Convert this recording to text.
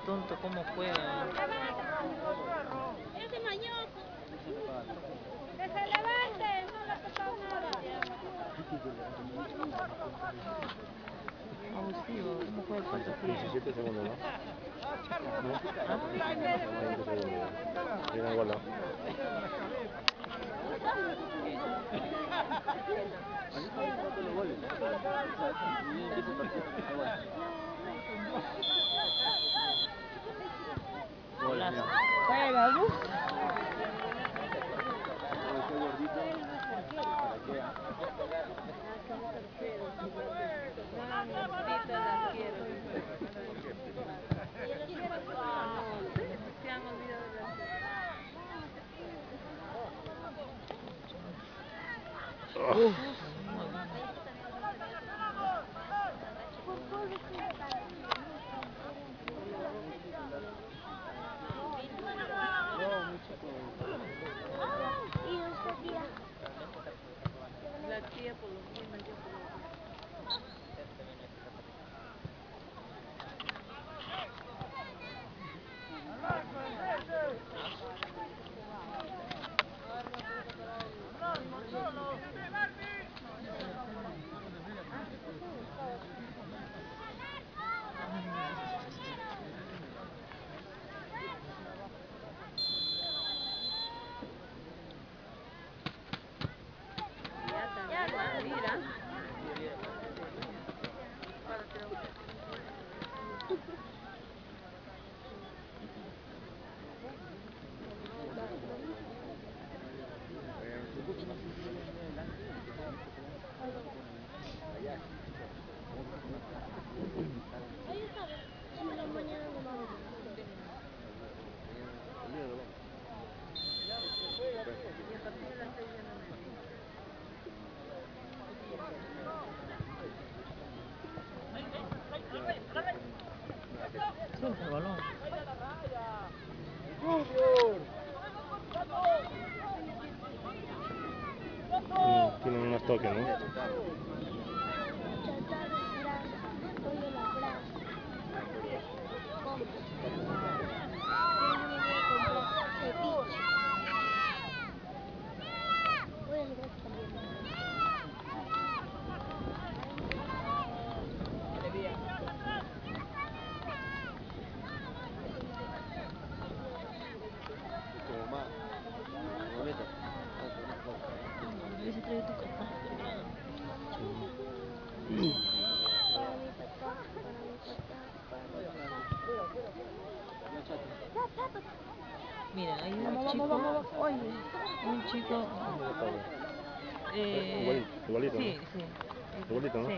tonto, cómo juega. ¡Ese mañoso! ¡Que se levante! No le ha tocado nada. Abusivo, ¿cómo juega el patatilla? 17 segundos, ¿no? ¿No? ¿Ah? 20 segundos. Llega igual, ¿no? Golazo. Juega, ¿no? La tía por los mismos, yo por los Suelta el balón. Tienen unos toques, ¿no? Hubiese traído tu papá. Miren, hay un chico, Igualito, ¿no? sí, Igualito, ¿no? sí.